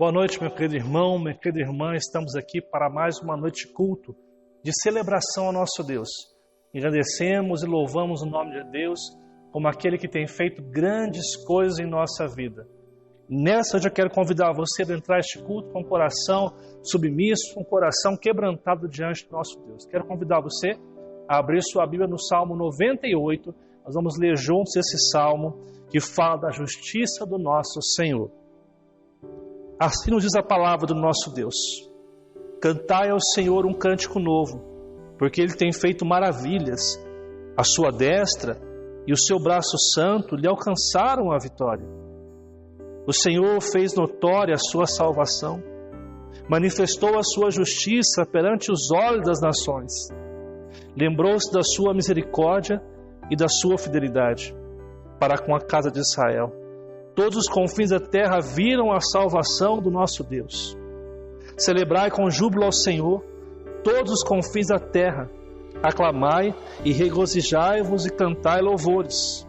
Boa noite, meu querido irmão, minha querida irmã. Estamos aqui para mais uma noite de culto, de celebração ao nosso Deus. Agradecemos e louvamos o nome de Deus como aquele que tem feito grandes coisas em nossa vida. Nessa eu já quero convidar você a entrar este culto com um coração submisso, um coração quebrantado diante do nosso Deus. Quero convidar você a abrir sua Bíblia no Salmo 98. Nós vamos ler juntos esse Salmo que fala da justiça do nosso Senhor. Assim nos diz a palavra do nosso Deus: cantai ao Senhor um cântico novo, porque Ele tem feito maravilhas. A sua destra e o seu braço santo lhe alcançaram a vitória. O Senhor fez notória a sua salvação, manifestou a sua justiça perante os olhos das nações. Lembrou-se da sua misericórdia e da sua fidelidade para com a casa de Israel. Todos os confins da terra viram a salvação do nosso Deus. Celebrai com júbilo ao Senhor, todos os confins da terra. Aclamai e regozijai-vos e cantai louvores.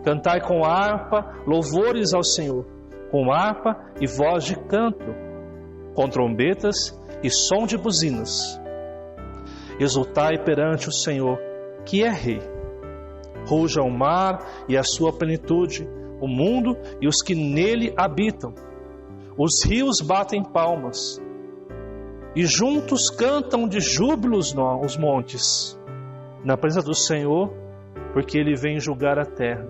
Cantai com harpa louvores ao Senhor, com harpa e voz de canto, com trombetas e som de buzinas. Exultai perante o Senhor, que é Rei. Ruja o mar e a sua plenitude, o mundo e os que nele habitam. Os rios batem palmas, e juntos cantam de júbilo os montes, na presença do Senhor, porque Ele vem julgar a terra.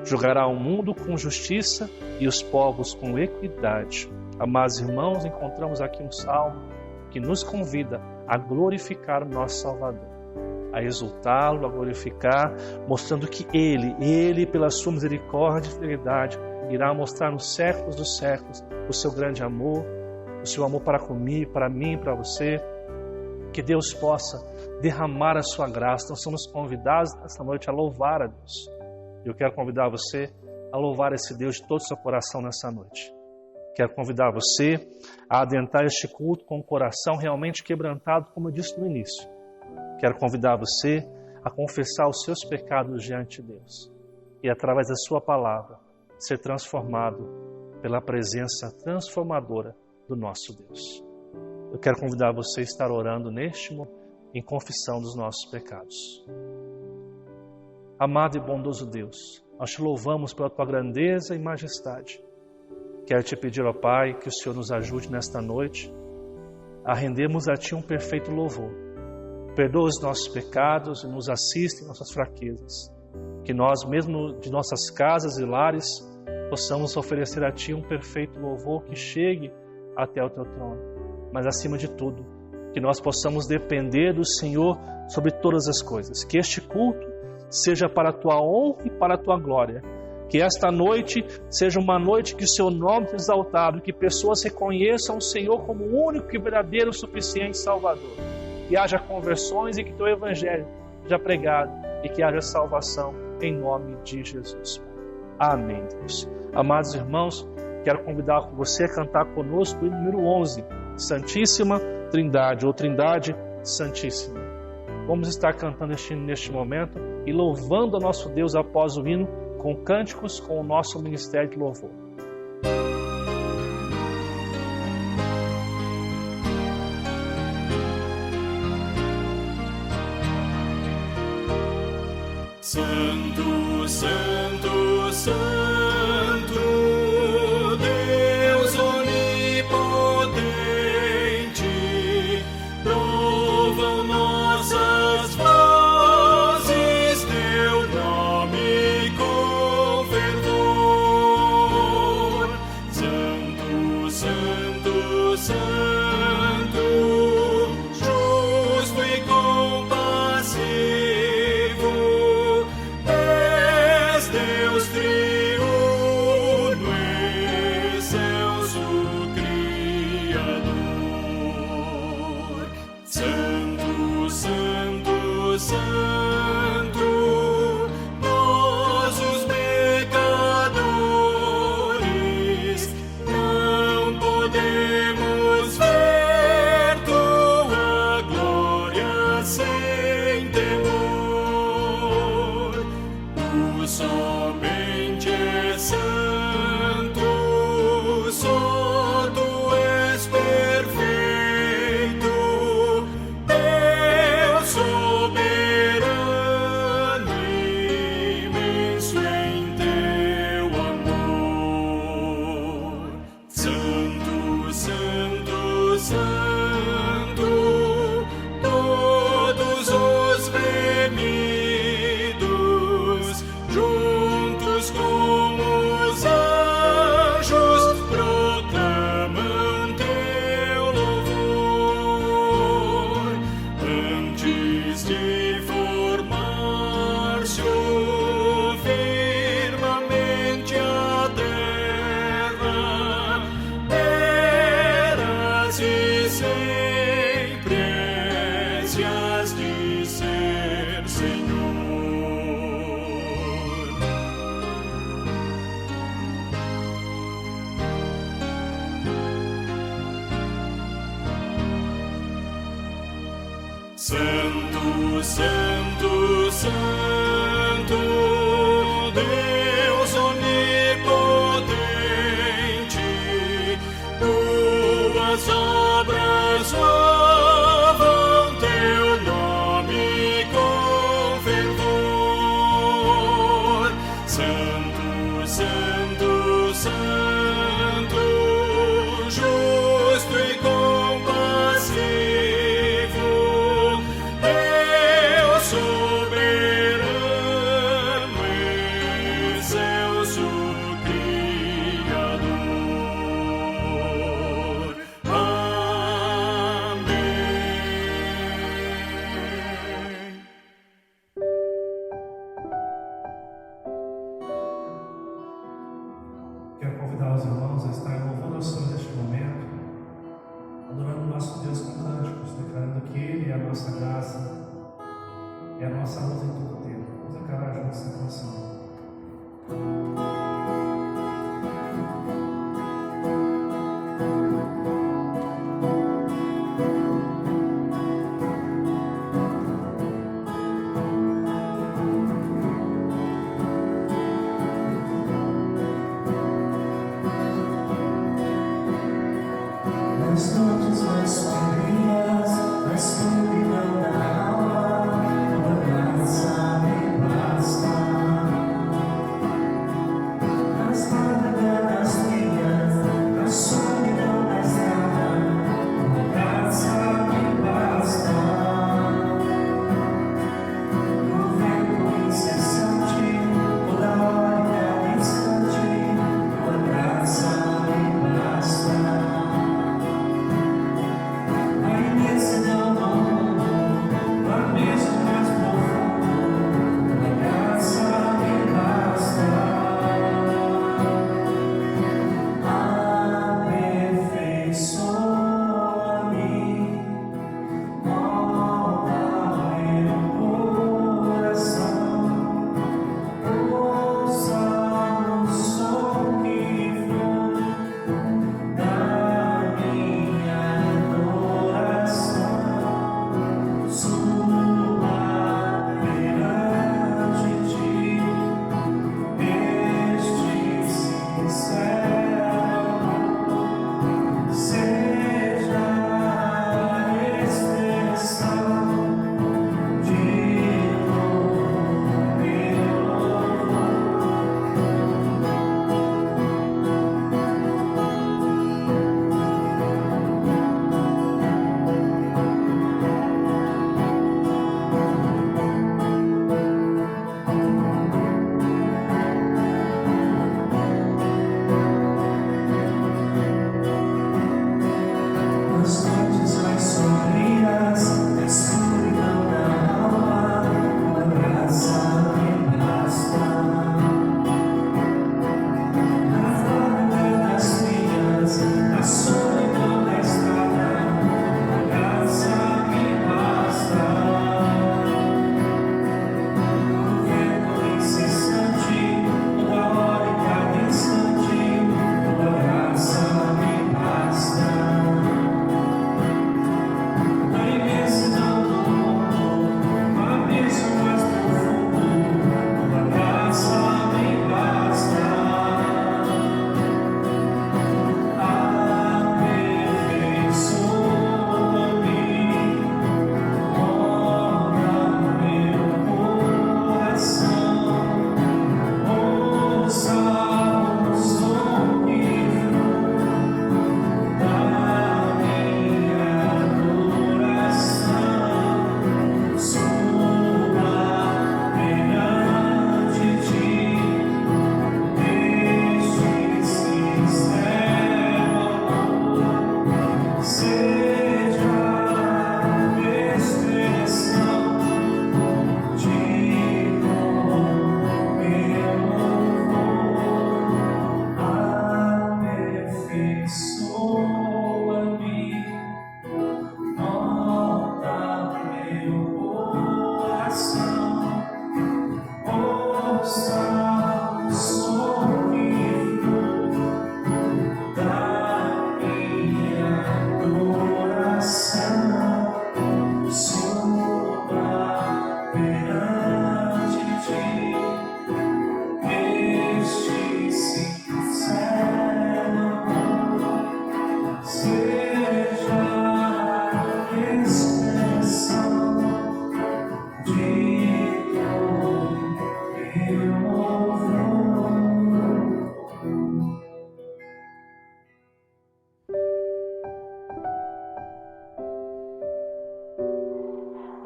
Julgará o mundo com justiça e os povos com equidade. Amados irmãos, encontramos aqui um salmo que nos convida a glorificar o nosso Salvador, a exultá-lo, a glorificar, mostrando que Ele, pela sua misericórdia e fidelidade, irá mostrar nos séculos dos séculos o seu grande amor, o seu amor para comigo, para mim, para você. Que Deus possa derramar a sua graça. Nós somos convidados nessa noite a louvar a Deus. Eu quero convidar você a louvar esse Deus de todo o seu coração nessa noite. Quero convidar você a adentrar este culto com o coração realmente quebrantado, como eu disse no início. Quero convidar você a confessar os seus pecados diante de Deus e, através da sua palavra, ser transformado pela presença transformadora do nosso Deus. Eu quero convidar você a estar orando neste momento em confissão dos nossos pecados. Amado e bondoso Deus, nós te louvamos pela tua grandeza e majestade. Quero te pedir, ó Pai, que o Senhor nos ajude nesta noite a rendermos a Ti um perfeito louvor. Perdoa os nossos pecados e nos assiste em nossas fraquezas. Que nós, mesmo de nossas casas e lares, possamos oferecer a Ti um perfeito louvor que chegue até o Teu trono. Mas, acima de tudo, que nós possamos depender do Senhor sobre todas as coisas. Que este culto seja para a Tua honra e para a Tua glória. Que esta noite seja uma noite que o Seu nome seja exaltado, que pessoas reconheçam o Senhor como o único e verdadeiro suficiente Salvador. Que haja conversões e que Teu Evangelho seja pregado e que haja salvação em nome de Jesus. Amém, Deus. Amados irmãos, quero convidar você a cantar conosco o número 11, Santíssima Trindade, ou Trindade Santíssima. Vamos estar cantando neste momento e louvando a nosso Deus após o hino com cânticos com o nosso ministério de louvor. Santo, Santo, Santo, Deus onipotente, louvam nossas vozes teu nome com fervor. Santo, Santo, Santo, justo e compassivo, Deus triuno, excelso Criador. Santo, Santo, Santo, nós os pecadores não podemos Santo, todos os remidos, juntos com os anjos, proclamam teu louvor. Antes de formar-se o firmamente a terra, eras e sempre has de ser, Senhor. Santo, Santo, Santo, Deus onipotente, tuas obras louvam teu nome com fervor. Santo, Santo, Santo, justo e compassivo, Deus soberano, excelso Criador. Amém. Quero convidar os irmãos a estarem louvando ao Senhor neste momento, adorando o nosso Deus com cânticos, declarando que Ele é a nossa graça, é a nossa luz em todo o tempo. Vamos declarar juntos essa canção. Nas noites mais sombrias, na escuridão da alma, tua graça me basta. Nas madrugadas frias, na solidão da estrada, tua graça me basta. No vento incessante, toda hora e cada instante, tua graça me basta.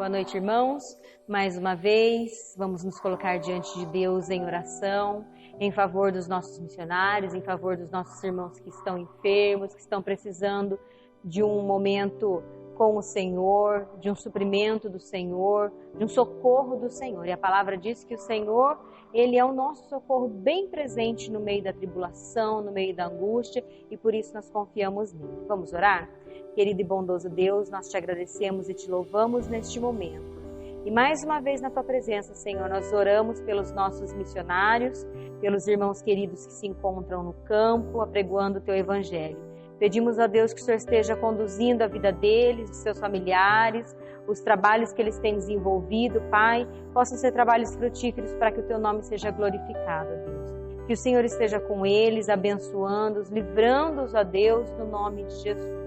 Boa noite, irmãos. Mais uma vez, vamos nos colocar diante de Deus em oração, em favor dos nossos missionários, em favor dos nossos irmãos que estão enfermos, que estão precisando de um momento com o Senhor, de um suprimento do Senhor, de um socorro do Senhor. E a palavra diz que o Senhor, Ele é o nosso socorro bem presente no meio da tribulação, no meio da angústia, e por isso nós confiamos nele. Vamos orar? Querido e bondoso Deus, nós te agradecemos e te louvamos neste momento. E mais uma vez na tua presença, Senhor, nós oramos pelos nossos missionários, pelos irmãos queridos que se encontram no campo, apregoando o teu evangelho. Pedimos a Deus que o Senhor esteja conduzindo a vida deles, de seus familiares, os trabalhos que eles têm desenvolvido, Pai, possam ser trabalhos frutíferos para que o teu nome seja glorificado, Deus. Que o Senhor esteja com eles, abençoando-os, livrando-os, a Deus, no nome de Jesus.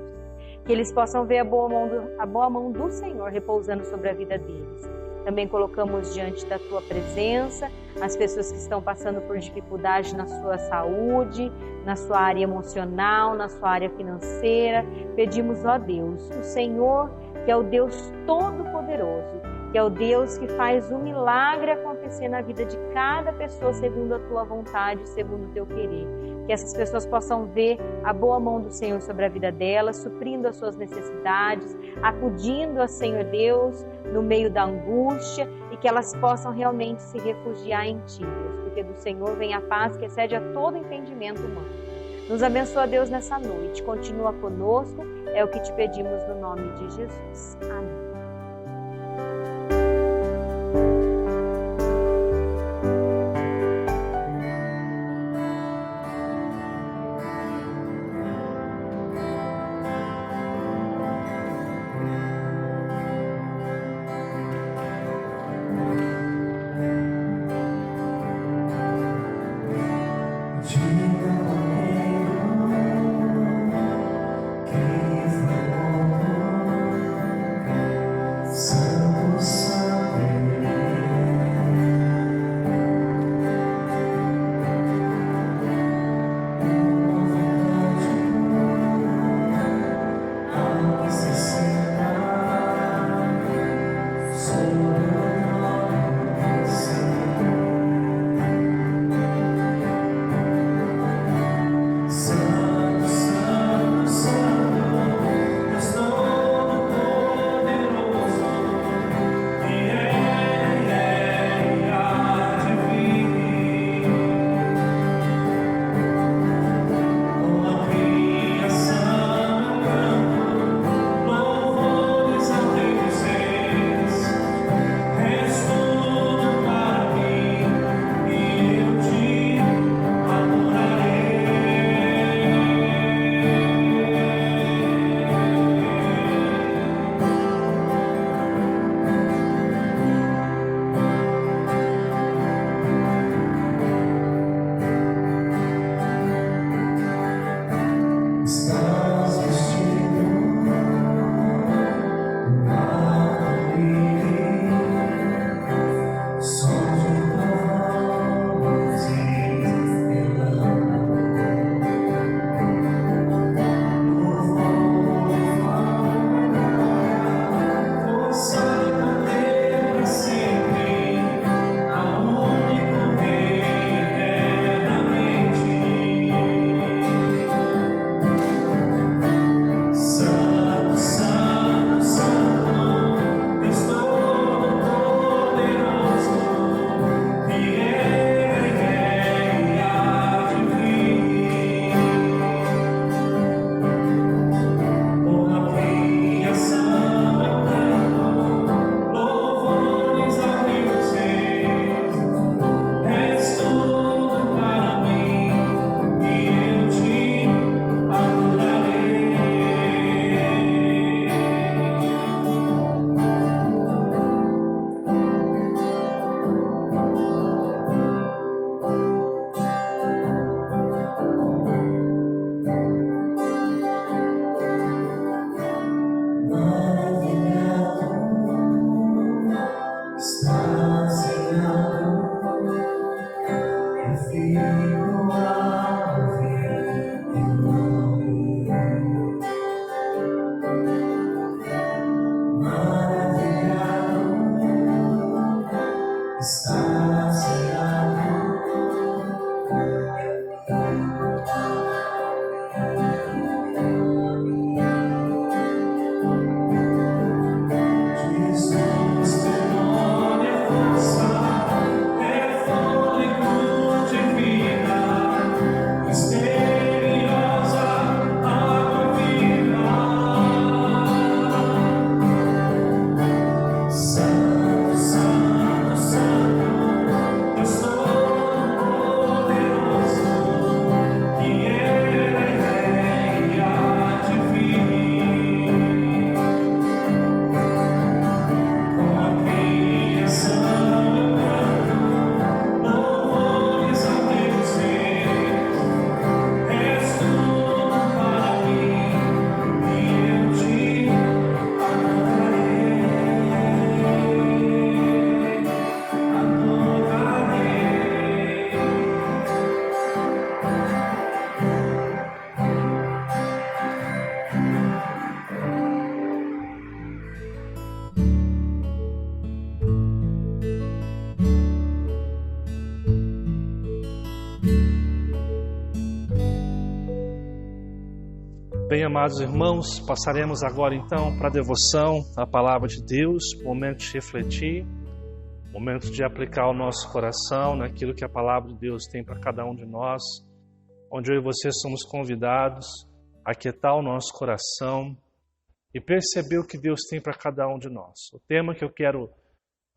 Que eles possam ver a boa mão do Senhor repousando sobre a vida deles. Também colocamos diante da tua presença as pessoas que estão passando por dificuldade na sua saúde, na sua área emocional, na sua área financeira. Pedimos, ó Deus, o Senhor, que é o Deus Todo-Poderoso, que é o Deus que faz o milagre acontecer na vida de cada pessoa segundo a tua vontade, segundo o teu querer. Que essas pessoas possam ver a boa mão do Senhor sobre a vida delas, suprindo as suas necessidades, acudindo a Senhor Deus no meio da angústia, e que elas possam realmente se refugiar em Ti, Deus, porque do Senhor vem a paz que excede a todo entendimento humano. Nos abençoa, Deus, nessa noite. Continua conosco, é o que te pedimos no nome de Jesus. Amém. Diga ao rei, que Bem, amados irmãos, passaremos agora então para a devoção, a palavra de Deus, momento de refletir, momento de aplicar o nosso coração naquilo que a palavra de Deus tem para cada um de nós, onde eu e você somos convidados a aquietar o nosso coração e perceber o que Deus tem para cada um de nós. O tema que eu quero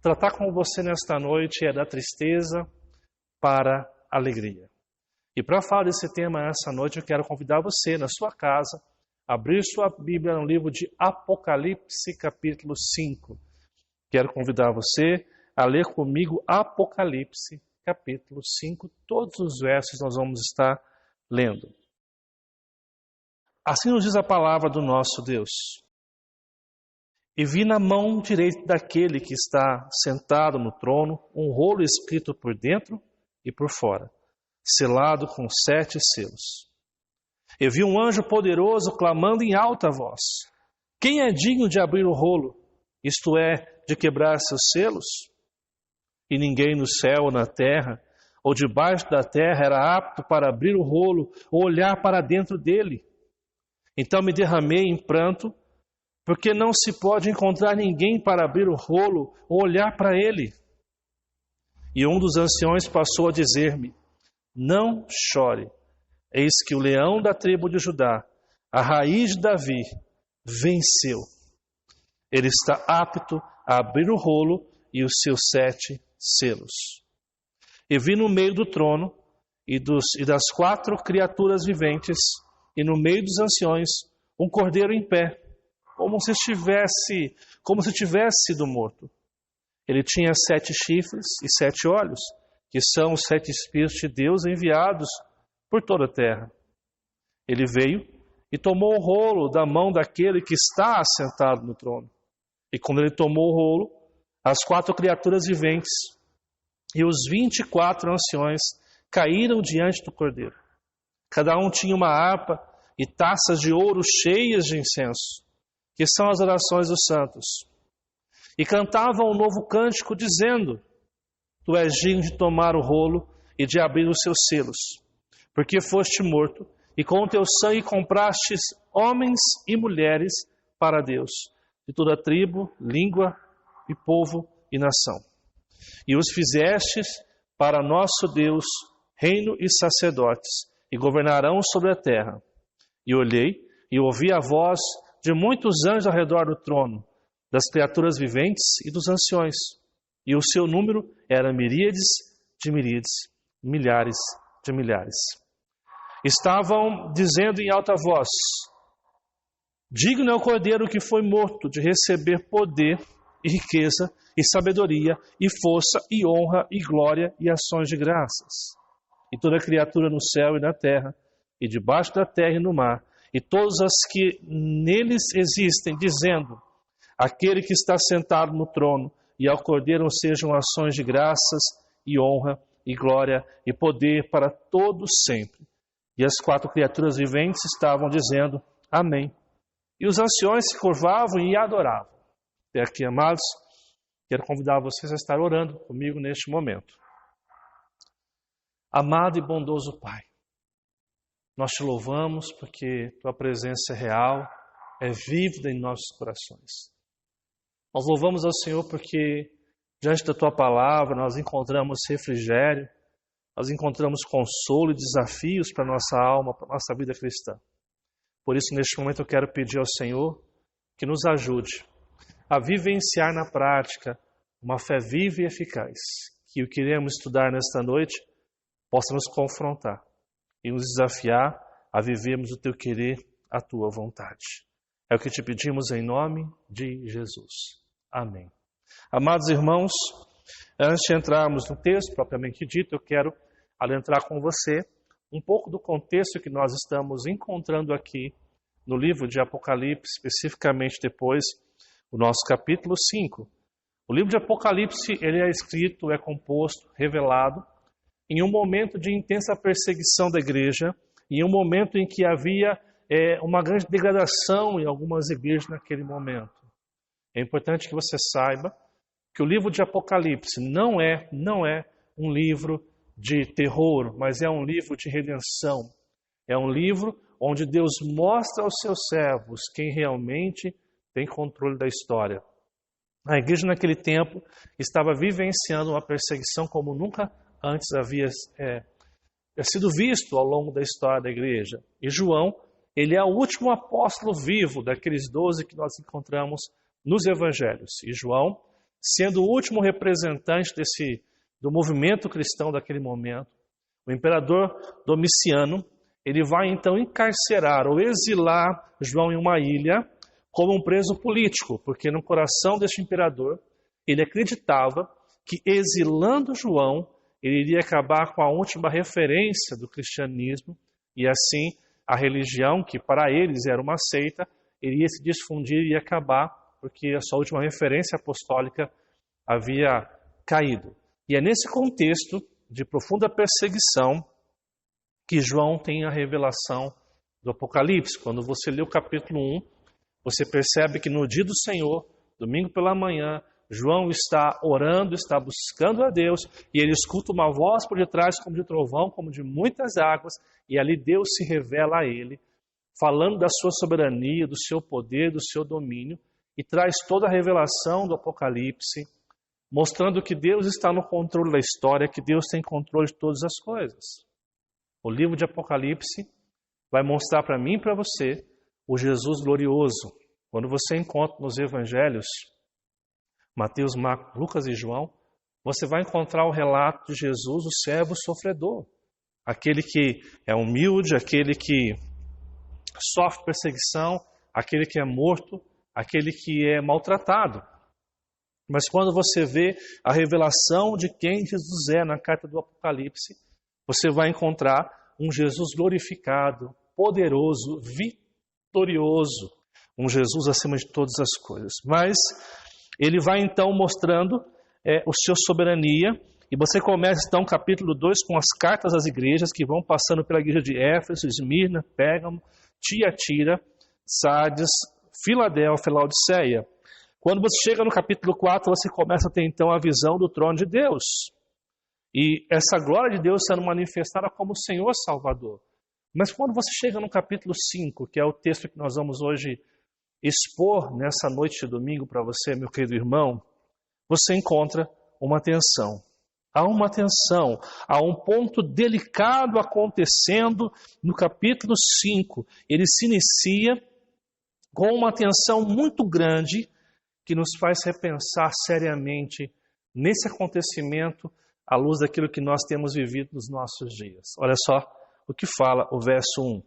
tratar com você nesta noite é da tristeza para a alegria. E para falar desse tema essa noite, eu quero convidar você, na sua casa, a abrir sua Bíblia no livro de Apocalipse, capítulo 5. Quero convidar você a ler comigo Apocalipse, capítulo 5. Todos os versos nós vamos estar lendo. Assim nos diz a palavra do nosso Deus. E vi na mão direita daquele que está sentado no trono um rolo escrito por dentro e por fora, selado com 7 selos. Eu vi um anjo poderoso clamando em alta voz: quem é digno de abrir o rolo, isto é, de quebrar seus selos? E ninguém no céu ou na terra, ou debaixo da terra, era apto para abrir o rolo ou olhar para dentro dele. Então me derramei em pranto, porque não se pode encontrar ninguém para abrir o rolo ou olhar para ele. E um dos anciões passou a dizer-me: não chore, eis que o leão da tribo de Judá, a raiz de Davi, venceu. Ele está apto a abrir o rolo e os seus 7 selos. E vi no meio do trono e das 4 criaturas viventes, e no meio dos anciões, um cordeiro em pé, como se tivesse sido morto. Ele tinha 7 chifres e 7 olhos, que são os 7 Espíritos de Deus enviados por toda a terra. Ele veio e tomou o rolo da mão daquele que está assentado no trono. E quando ele tomou o rolo, as 4 criaturas viventes e os 24 anciões caíram diante do cordeiro. Cada um tinha uma harpa e taças de ouro cheias de incenso, que são as orações dos santos. E cantavam um novo cântico, dizendo: tu és digno de tomar o rolo e de abrir os seus selos, porque foste morto, e com o teu sangue comprastes homens e mulheres para Deus, de toda tribo, língua e povo e nação. E os fizestes para nosso Deus reino e sacerdotes, e governarão sobre a terra. E olhei e ouvi a voz de muitos anjos ao redor do trono, das criaturas viventes e dos anciões, e o seu número era miríades de miríades, milhares de milhares. Estavam dizendo em alta voz: digno é o cordeiro que foi morto de receber poder e riqueza e sabedoria e força e honra e glória e ações de graças. E toda criatura no céu e na terra, e debaixo da terra e no mar, e todas as que neles existem, dizendo: aquele que está sentado no trono e ao cordeiro sejam ações de graças e honra e glória e poder para todos sempre. E as 4 criaturas viventes estavam dizendo: amém. E os anciões se curvavam e adoravam. Até aqui, amados, quero convidar vocês a estar orando comigo neste momento. Amado e bondoso Pai, nós te louvamos porque tua presença é real, é vívida em nossos corações. Nós louvamos ao Senhor porque diante da tua palavra nós encontramos refrigério, nós encontramos consolo e desafios para a nossa alma, para a nossa vida cristã. Por isso, neste momento, eu quero pedir ao Senhor que nos ajude a vivenciar na prática uma fé viva e eficaz, que o que iremos estudar nesta noite possa nos confrontar e nos desafiar a vivermos o teu querer, a tua vontade. É o que te pedimos em nome de Jesus. Amém. Amados irmãos, antes de entrarmos no texto propriamente dito, eu quero adentrar com você um pouco do contexto que nós estamos encontrando aqui no livro de Apocalipse, especificamente depois o nosso capítulo 5. O livro de Apocalipse, ele é escrito, é composto, revelado em um momento de intensa perseguição da igreja, em um momento em que havia uma grande degradação em algumas igrejas naquele momento. É importante que você saiba que o livro de Apocalipse não é um livro de terror, mas é um livro de redenção. É um livro onde Deus mostra aos seus servos quem realmente tem controle da história. A igreja naquele tempo estava vivenciando uma perseguição como nunca antes havia sido visto ao longo da história da igreja. E João, ele é o último apóstolo vivo daqueles 12 que nós encontramos nos evangelhos. E João, sendo o último representante do movimento cristão daquele momento, o imperador Domiciano, ele vai então encarcerar ou exilar João em uma ilha como um preso político, porque no coração deste imperador, ele acreditava que exilando João, ele iria acabar com a última referência do cristianismo e assim a religião, que para eles era uma seita, iria se difundir e acabar, porque a sua última referência apostólica havia caído. E é nesse contexto de profunda perseguição que João tem a revelação do Apocalipse. Quando você lê o capítulo 1, você percebe que no dia do Senhor, domingo pela manhã, João está orando, está buscando a Deus, e ele escuta uma voz por detrás como de trovão, como de muitas águas, e ali Deus se revela a ele, falando da sua soberania, do seu poder, do seu domínio, e traz toda a revelação do Apocalipse, mostrando que Deus está no controle da história, que Deus tem controle de todas as coisas. O livro de Apocalipse vai mostrar para mim e para você o Jesus glorioso. Quando você encontra nos evangelhos, Mateus, Marcos, Lucas e João, você vai encontrar o relato de Jesus, o servo sofredor. Aquele que é humilde, aquele que sofre perseguição, aquele que é morto, aquele que é maltratado. Mas quando você vê a revelação de quem Jesus é na carta do Apocalipse, você vai encontrar um Jesus glorificado, poderoso, vitorioso, um Jesus acima de todas as coisas. Mas ele vai então mostrando o seu soberania, e você começa então o capítulo 2 com as cartas às igrejas que vão passando pela igreja de Éfeso, Esmirna, Pérgamo, Tiatira, Sardes, Filadélfia, Laodiceia. Quando você chega no capítulo 4, você começa a ter então a visão do trono de Deus. E essa glória de Deus sendo manifestada como o Senhor Salvador. Mas quando você chega no capítulo 5, que é o texto que nós vamos hoje expor nessa noite de domingo para você, meu querido irmão, você encontra uma tensão. Há uma tensão, há um ponto delicado acontecendo no capítulo 5. Ele se inicia com uma tensão muito grande que nos faz repensar seriamente nesse acontecimento à luz daquilo que nós temos vivido nos nossos dias. Olha só o que fala o verso 1.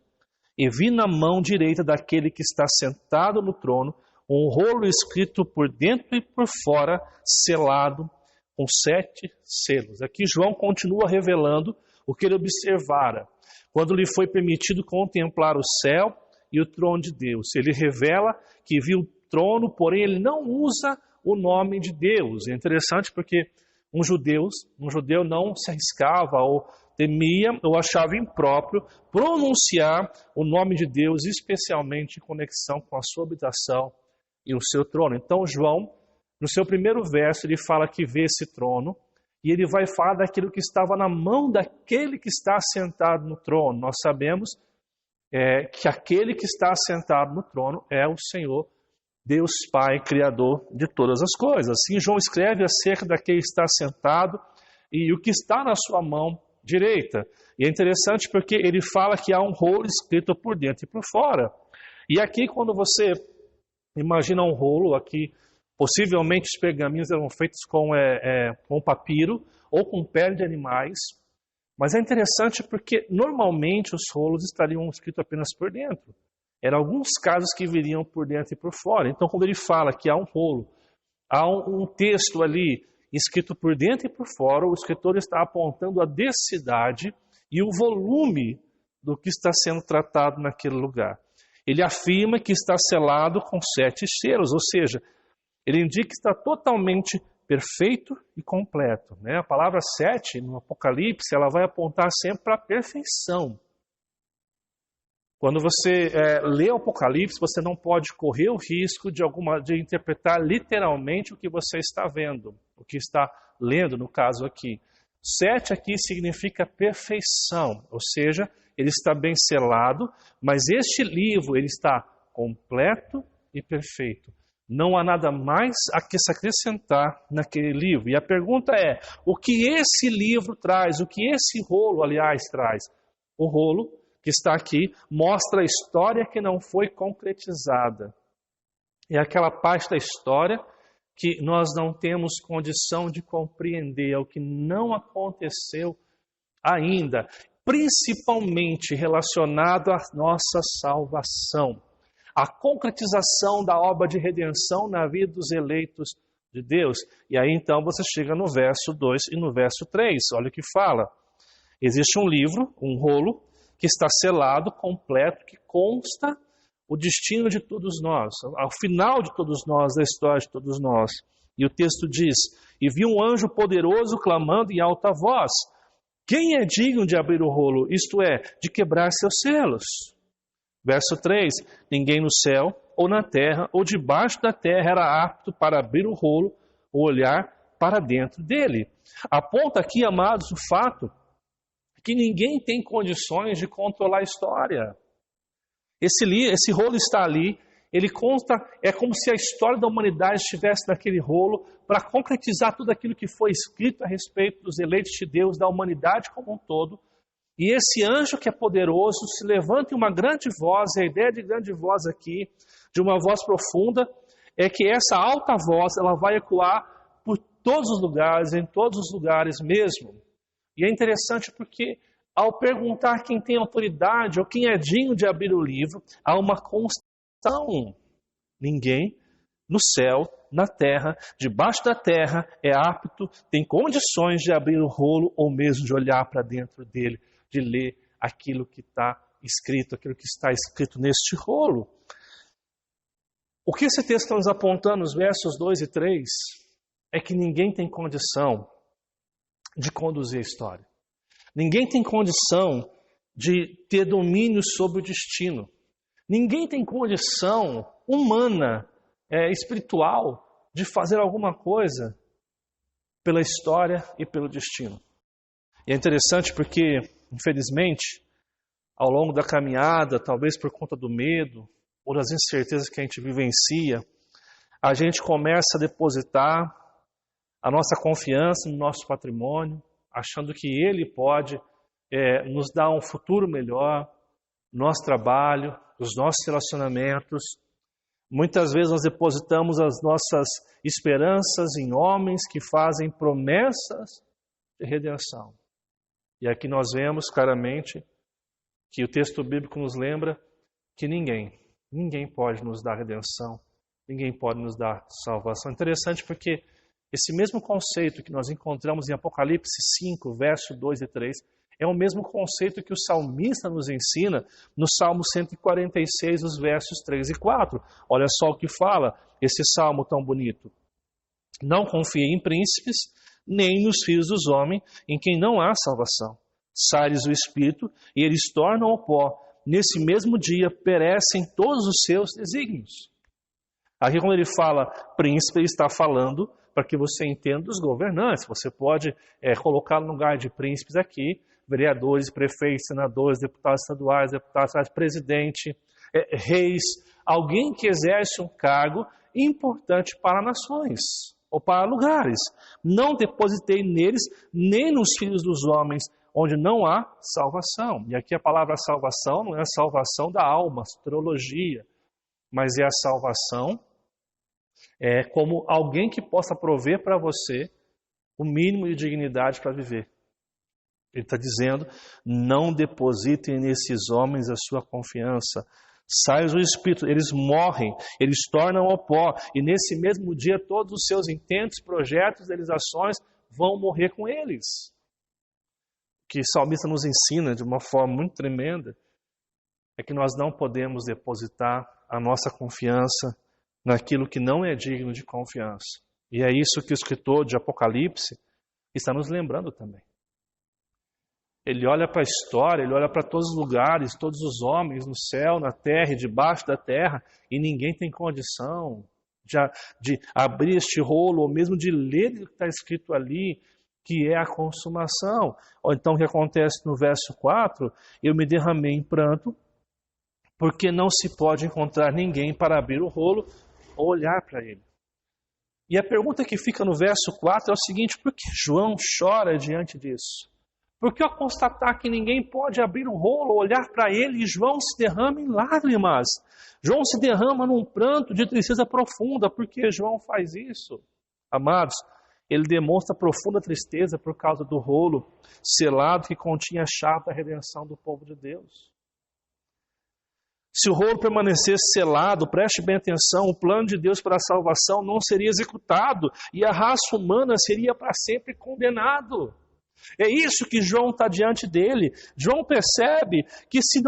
E vi na mão direita daquele que está sentado no trono um rolo escrito por dentro e por fora, selado com 7 selos. Aqui João continua revelando o que ele observara quando lhe foi permitido contemplar o céu e o trono de Deus. Ele revela que viu o trono, porém ele não usa o nome de Deus. É interessante porque um judeu não se arriscava ou temia ou achava impróprio pronunciar o nome de Deus, especialmente em conexão com a sua habitação e o seu trono. Então João, no seu primeiro verso, ele fala que vê esse trono e ele vai falar daquilo que estava na mão daquele que está sentado no trono. Nós sabemos que aquele que está sentado no trono é o Senhor, Deus Pai, Criador de todas as coisas. Assim João escreve acerca daquele que está sentado e o que está na sua mão direita. E é interessante porque ele fala que há um rolo escrito por dentro e por fora. E aqui quando você imagina um rolo, aqui possivelmente os pergaminhos eram feitos com papiro ou com pele de animais. Mas é interessante porque normalmente os rolos estariam escritos apenas por dentro. Eram alguns casos que viriam por dentro e por fora. Então quando ele fala que há um rolo, há um texto ali escrito por dentro e por fora, o escritor está apontando a densidade e o volume do que está sendo tratado naquele lugar. Ele afirma que está selado com 7 selos, ou seja, ele indica que está totalmente perfeito e completo. Né? A palavra 7 no Apocalipse, ela vai apontar sempre para a perfeição. Quando você lê o Apocalipse, você não pode correr o risco de interpretar literalmente o que você está vendo, o que está lendo no caso aqui. 7 aqui significa perfeição, ou seja, ele está bem selado, mas este livro ele está completo e perfeito. Não há nada mais a que se acrescentar naquele livro. E a pergunta é, o que esse livro traz? O que esse rolo, aliás, traz? O rolo que está aqui mostra a história que não foi concretizada. É aquela parte da história que nós não temos condição de compreender, é o que não aconteceu ainda, principalmente relacionado à nossa salvação, a concretização da obra de redenção na vida dos eleitos de Deus. E aí então você chega no verso 2 e no verso 3, olha o que fala. Existe um livro, um rolo, que está selado, completo, que consta o destino de todos nós, ao final de todos nós, da história de todos nós. E o texto diz, e vi um anjo poderoso clamando em alta voz, quem é digno de abrir o rolo, isto é, de quebrar seus selos? Verso 3, ninguém no céu, ou na terra, ou debaixo da terra era apto para abrir o rolo, ou olhar para dentro dele. Aponta aqui, amados, o fato que ninguém tem condições de controlar a história. Esse rolo está ali, ele consta, é como se a história da humanidade estivesse naquele rolo para concretizar tudo aquilo que foi escrito a respeito dos eleitos de Deus, da humanidade como um todo. E esse anjo que é poderoso se levanta em uma grande voz, e a ideia de grande voz aqui, de uma voz profunda, é que essa alta voz ela vai ecoar por todos os lugares, em todos os lugares mesmo. E é interessante porque ao perguntar quem tem autoridade ou quem é digno de abrir o livro, há uma constatação. Ninguém no céu, na terra, debaixo da terra, é apto, tem condições de abrir o rolo ou mesmo de olhar para dentro dele, de ler aquilo que está escrito, aquilo que está escrito neste rolo. O que esse texto está nos apontando nos versos 2 e 3 é que ninguém tem condição de conduzir a história. Ninguém tem condição de ter domínio sobre o destino. Ninguém tem condição humana, espiritual, de fazer alguma coisa pela história e pelo destino. E é interessante porque, infelizmente, ao longo da caminhada, talvez por conta do medo ou das incertezas que a gente vivencia, a gente começa a depositar a nossa confiança no nosso patrimônio, achando que ele pode nos dar um futuro melhor, no nosso trabalho, nos nossos relacionamentos. Muitas vezes nós depositamos as nossas esperanças em homens que fazem promessas de redenção. E aqui nós vemos claramente que o texto bíblico nos lembra que ninguém pode nos dar redenção, ninguém pode nos dar salvação. Interessante porque esse mesmo conceito que nós encontramos em Apocalipse 5, verso 2 e 3, é o mesmo conceito que o salmista nos ensina no Salmo 146, os versos 3 e 4. Olha só o que fala esse salmo tão bonito. Não confie em príncipes, nem nos filhos dos homens, em quem não há salvação. Sai-lhes o espírito, e eles tornam ao pó. Nesse mesmo dia perecem todos os seus desígnios. Aqui quando ele fala príncipe, ele está falando para que você entenda os governantes. Você pode colocar no lugar de príncipes aqui, vereadores, prefeitos, senadores, deputados estaduais, deputados, presidente, reis, alguém que exerce um cargo importante para nações ou para lugares. Não depositei neles nem nos filhos dos homens, onde não há salvação. E aqui a palavra salvação não é a salvação da alma, teologia, mas é a salvação como alguém que possa prover para você o mínimo de dignidade para viver. Ele está dizendo, não depositem nesses homens a sua confiança. Sai o Espírito, eles morrem, eles tornam ao pó. E nesse mesmo dia todos os seus intentos, projetos, realizações vão morrer com eles. O que o salmista nos ensina de uma forma muito tremenda é que nós não podemos depositar a nossa confiança naquilo que não é digno de confiança. E é isso que o escritor de Apocalipse está nos lembrando também. Ele olha para a história, ele olha para todos os lugares, todos os homens no céu, na terra e debaixo da terra, e ninguém tem condição de abrir este rolo, ou mesmo de ler o que está escrito ali, que é a consumação. Ou então o que acontece no verso 4, eu me derramei em pranto, porque não se pode encontrar ninguém para abrir o rolo ou olhar para ele. E a pergunta que fica no verso 4 é o seguinte: por que João chora diante disso? Porque ao constatar que ninguém pode abrir o rolo, olhar para ele, João se derrama em lágrimas. João se derrama num pranto de tristeza profunda. Por que João faz isso? Amados, ele demonstra profunda tristeza por causa do rolo selado que continha a chave da redenção do povo de Deus. Se o rolo permanecesse selado, preste bem atenção, o plano de Deus para a salvação não seria executado e a raça humana seria para sempre condenado. É isso que João está diante dele. João percebe que se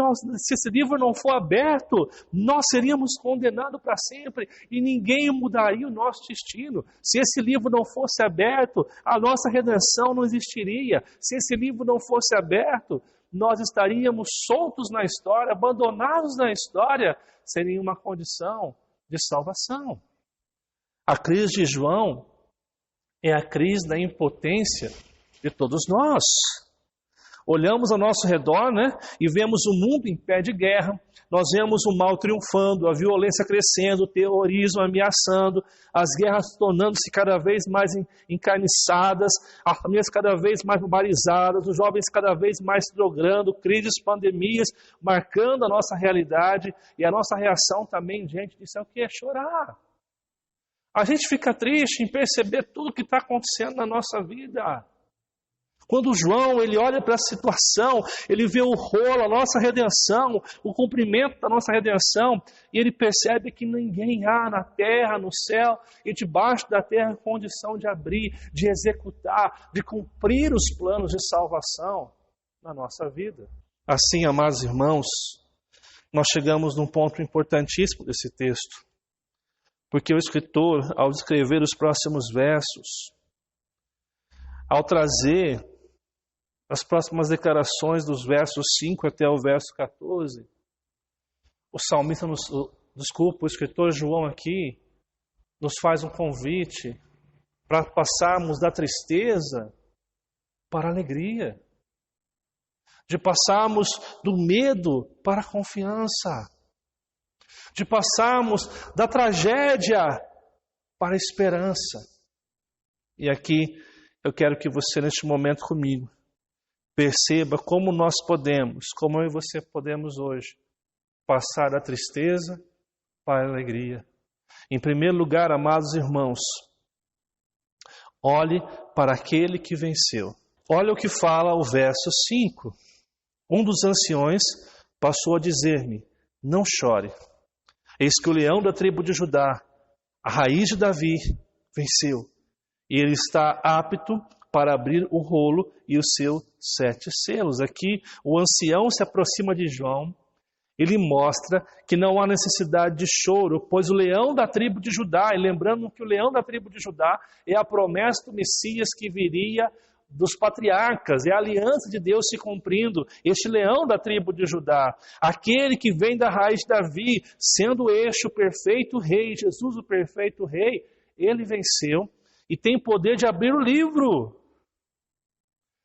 esse livro não for aberto, nós seríamos condenados para sempre e ninguém mudaria o nosso destino. Se esse livro não fosse aberto, a nossa redenção não existiria. Se esse livro não fosse aberto, nós estaríamos soltos na história, abandonados na história, sem nenhuma condição de salvação. A crise de João é a crise da impotência de todos nós. Olhamos ao nosso redor, e vemos o mundo em pé de guerra, nós vemos o mal triunfando, a violência crescendo, o terrorismo ameaçando, as guerras tornando-se cada vez mais encarniçadas, as famílias cada vez mais barbarizadas, os jovens cada vez mais se drogando, crises, pandemias, marcando a nossa realidade, e a nossa reação também diante disso é o que? É chorar. A gente fica triste em perceber tudo o que está acontecendo na nossa vida. Quando João ele olha para a situação, ele vê o rolo, a nossa redenção, o cumprimento da nossa redenção, e ele percebe que ninguém há na terra, no céu e debaixo da terra condição de abrir, de executar, de cumprir os planos de salvação na nossa vida. Assim, amados irmãos, nós chegamos num ponto importantíssimo desse texto, porque o escritor, ao escrever os próximos versos, ao trazer as próximas declarações dos versos 5 até o verso 14, o salmista, o escritor João aqui, nos faz um convite para passarmos da tristeza para a alegria, de passarmos do medo para a confiança, de passarmos da tragédia para a esperança. E aqui eu quero que você, neste momento comigo, perceba como nós podemos, como eu e você podemos hoje, passar da tristeza para a alegria. Em primeiro lugar, amados irmãos, olhe para aquele que venceu. Olha o que fala o verso 5. Um dos anciões passou a dizer-me: não chore. Eis que o leão da tribo de Judá, a raiz de Davi, venceu. E ele está apto para abrir o rolo e os seus 7 selos. Aqui o ancião se aproxima de João. Ele mostra que não há necessidade de choro, pois o leão da tribo de Judá, e lembrando que o leão da tribo de Judá é a promessa do Messias que viria dos patriarcas, é a aliança de Deus se cumprindo. Este leão da tribo de Judá, aquele que vem da raiz de Davi, sendo este o perfeito rei, Jesus o perfeito rei, ele venceu e tem poder de abrir o livro.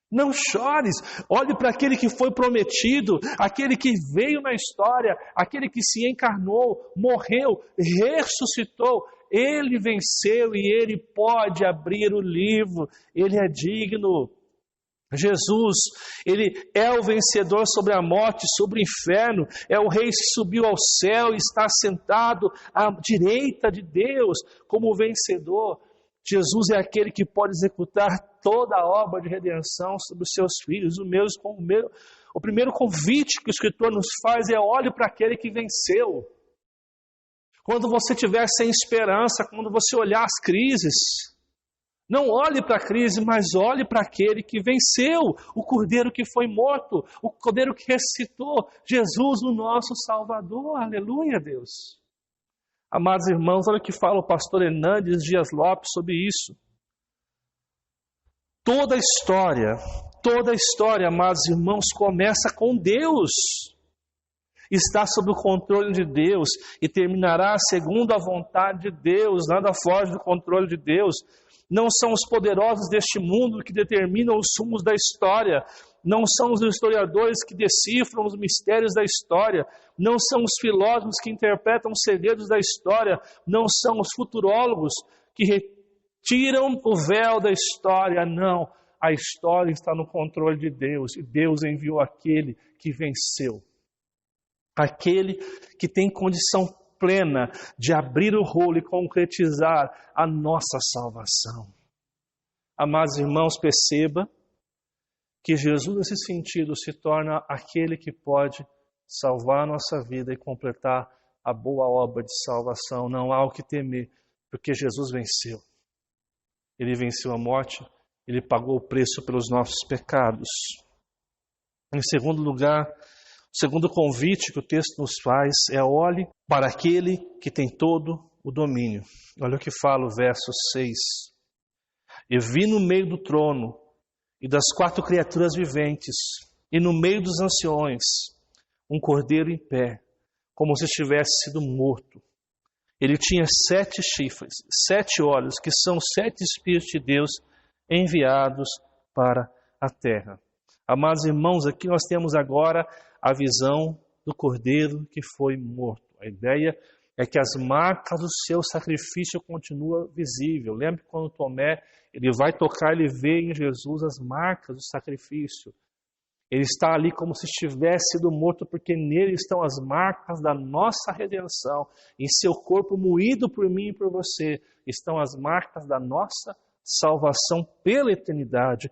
Não chores, olhe para aquele que foi prometido, aquele que veio na história, aquele que se encarnou, morreu, ressuscitou. Ele venceu e ele pode abrir o livro, ele é digno. Jesus, ele é o vencedor sobre a morte, sobre o inferno, é o rei que subiu ao céu e está sentado à direita de Deus como vencedor. Jesus é aquele que pode executar toda a obra de redenção sobre os seus filhos. O primeiro convite que o escritor nos faz é: olhe para aquele que venceu. Quando você estiver sem esperança, quando você olhar as crises, não olhe para a crise, mas olhe para aquele que venceu, o Cordeiro que foi morto, o Cordeiro que ressuscitou, Jesus, o nosso Salvador. Aleluia, Deus. Amados irmãos, olha o que fala o pastor Hernandes Dias Lopes sobre isso. Toda a história, amados irmãos, começa com Deus. está sob o controle de Deus e terminará segundo a vontade de Deus, nada foge do controle de Deus. Não são os poderosos deste mundo que determinam os rumos da história, não são os historiadores que decifram os mistérios da história, não são os filósofos que interpretam os segredos da história, não são os futurólogos que retiram o véu da história, não. A história está no controle de Deus e Deus enviou aquele que venceu. Aquele que tem condição plena de abrir o rolo e concretizar a nossa salvação. Amados irmãos, perceba que Jesus, nesse sentido, se torna aquele que pode salvar a nossa vida e completar a boa obra de salvação. Não há o que temer, porque Jesus venceu. Ele venceu a morte, ele pagou o preço pelos nossos pecados. Em segundo lugar, o segundo convite que o texto nos faz é: olhe para aquele que tem todo o domínio. Olha o que fala o verso 6. E vi no meio do trono e das 4 criaturas viventes, e no meio dos anciões, um cordeiro em pé, como se tivesse sido morto. Ele tinha 7 chifres, 7 olhos, que são 7 Espíritos de Deus enviados para a terra. Amados irmãos, aqui nós temos agora a visão do cordeiro que foi morto. A ideia é que as marcas do seu sacrifício continuam visíveis. Lembre que quando Tomé ele vai tocar, ele vê em Jesus as marcas do sacrifício. Ele está ali como se estivesse sido morto, porque nele estão as marcas da nossa redenção. Em seu corpo moído por mim e por você estão as marcas da nossa salvação pela eternidade.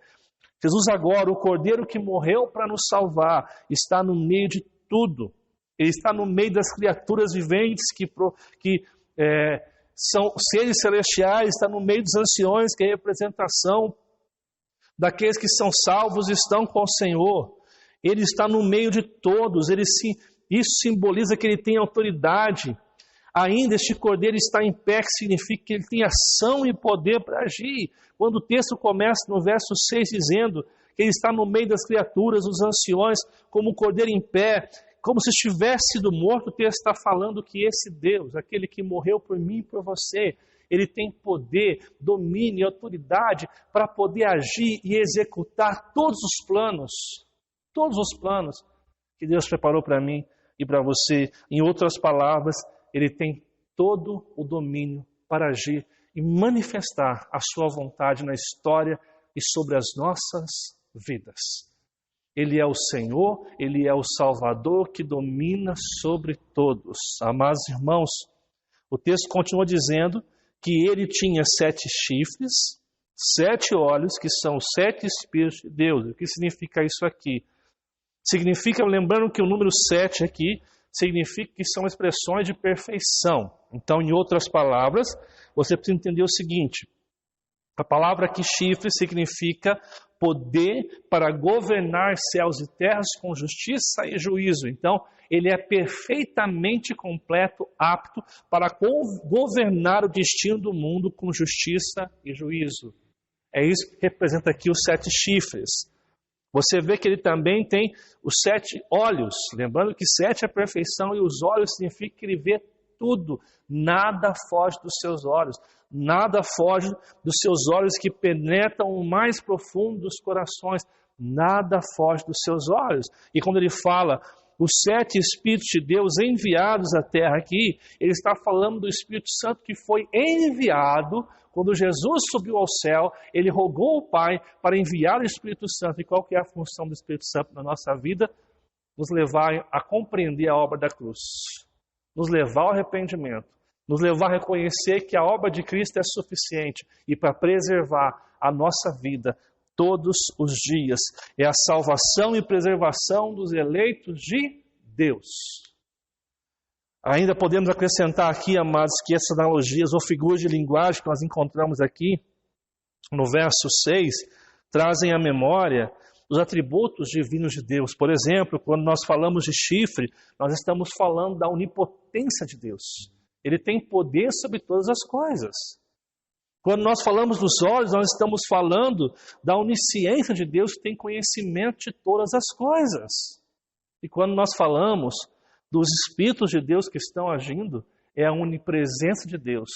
Jesus agora, o Cordeiro que morreu para nos salvar, está no meio de tudo. Ele está no meio das criaturas viventes que são seres celestiais, está no meio dos anciões, que é a representação daqueles que são salvos e estão com o Senhor. Ele está no meio de todos, isso simboliza que ele tem autoridade. Ainda este Cordeiro está em pé, que significa que ele tem ação e poder para agir. Quando o texto começa no verso 6 dizendo que ele está no meio das criaturas, dos anciões, como um Cordeiro em pé, como se estivesse sido morto, o texto está falando que esse Deus, aquele que morreu por mim e por você, ele tem poder, domínio e autoridade para poder agir e executar todos os planos que Deus preparou para mim e para você. Em outras palavras, ele tem todo o domínio para agir e manifestar a sua vontade na história e sobre as nossas vidas. Ele é o Senhor, ele é o Salvador que domina sobre todos. Amados irmãos, o texto continua dizendo que ele tinha 7 chifres, 7 olhos, que são 7 Espíritos de Deus. O que significa isso aqui? Significa, lembrando que o número 7 aqui, significa que são expressões de perfeição. Então, em outras palavras, você precisa entender o seguinte: a palavra aqui, chifre, significa poder para governar céus e terras com justiça e juízo. Então, ele é perfeitamente completo, apto para governar o destino do mundo com justiça e juízo. É isso que representa aqui os 7 chifres. Você vê que ele também tem os 7 olhos. Lembrando que 7 é a perfeição e os olhos significa que ele vê tudo. Nada foge dos seus olhos. Nada foge dos seus olhos que penetram o mais profundo dos corações. Nada foge dos seus olhos. E quando ele fala os 7 Espíritos de Deus enviados à terra aqui, ele está falando do Espírito Santo que foi enviado. Quando Jesus subiu ao céu, ele rogou ao Pai para enviar o Espírito Santo. E qual que é a função do Espírito Santo na nossa vida? Nos levar a compreender a obra da cruz. Nos levar ao arrependimento. Nos levar a reconhecer que a obra de Cristo é suficiente e para preservar a nossa vida todos os dias. É a salvação e preservação dos eleitos de Deus. Ainda podemos acrescentar aqui, amados, que essas analogias ou figuras de linguagem que nós encontramos aqui no verso 6 trazem à memória os atributos divinos de Deus. Por exemplo, quando nós falamos de chifre, nós estamos falando da onipotência de Deus. Ele tem poder sobre todas as coisas. Quando nós falamos dos olhos, nós estamos falando da onisciência de Deus, que tem conhecimento de todas as coisas. E quando nós falamos dos Espíritos de Deus que estão agindo é a onipresença de Deus.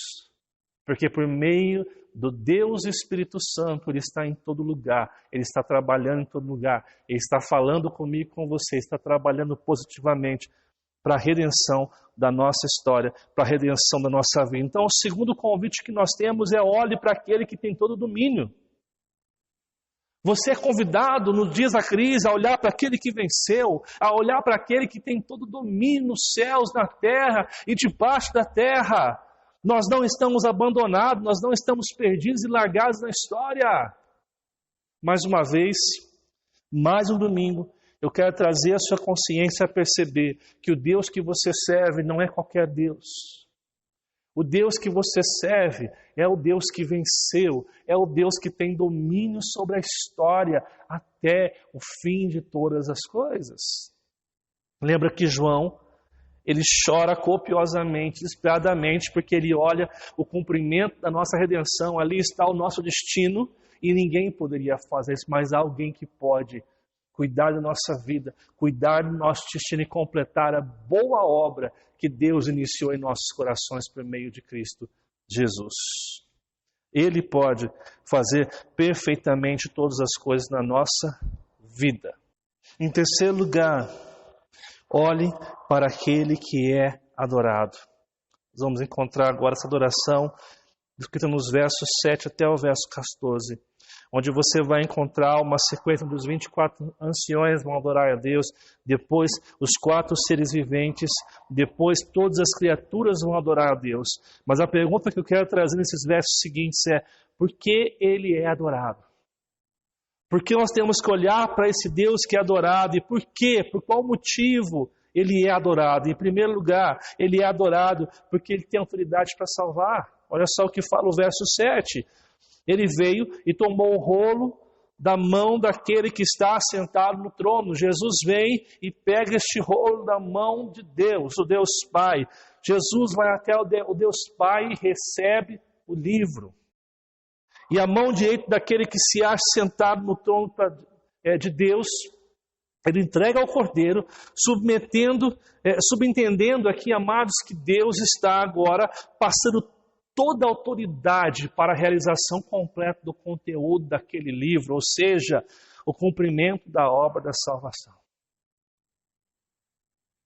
Porque por meio do Deus Espírito Santo, Ele está em todo lugar, Ele está trabalhando em todo lugar, Ele está falando comigo e com você, está trabalhando positivamente para a redenção da nossa história, para a redenção da nossa vida. Então, o segundo convite que nós temos é: olhe para aquele que tem todo o domínio. Você é convidado nos dias da crise a olhar para aquele que venceu, a olhar para aquele que tem todo o domínio nos céus, na terra e debaixo da terra. Nós não estamos abandonados, nós não estamos perdidos e largados na história. Mais uma vez, mais um domingo, eu quero trazer a sua consciência a perceber que o Deus que você serve não é qualquer Deus. O Deus que você serve é o Deus que venceu, é o Deus que tem domínio sobre a história até o fim de todas as coisas. Lembra que João, ele chora copiosamente, desesperadamente, porque ele olha o cumprimento da nossa redenção, ali está o nosso destino, e ninguém poderia fazer isso, mas há alguém que pode cuidar da nossa vida, cuidar do nosso destino e completar a boa obra que Deus iniciou em nossos corações por meio de Cristo Jesus. Ele pode fazer perfeitamente todas as coisas na nossa vida. Em terceiro lugar, olhe para aquele que é adorado. Nós vamos encontrar agora essa adoração escrita nos versos 7 até o verso 14. Onde você vai encontrar uma sequência dos 24 anciões vão adorar a Deus, depois os 4 seres viventes, depois todas as criaturas vão adorar a Deus. Mas a pergunta que eu quero trazer nesses versos seguintes é: por que Ele é adorado? Por que nós temos que olhar para esse Deus que é adorado? E por quê? Por qual motivo Ele é adorado? Em primeiro lugar, Ele é adorado porque Ele tem autoridade para salvar. Olha só o que fala o verso 7. Ele veio e tomou o rolo da mão daquele que está assentado no trono. Jesus vem e pega este rolo da mão de Deus, o Deus Pai. Jesus vai até o Deus Pai e recebe o livro. E a mão direita daquele que se acha sentado no trono de Deus, ele entrega ao Cordeiro, subentendendo aqui, amados, que Deus está agora passando toda a autoridade para a realização completa do conteúdo daquele livro, ou seja, o cumprimento da obra da salvação.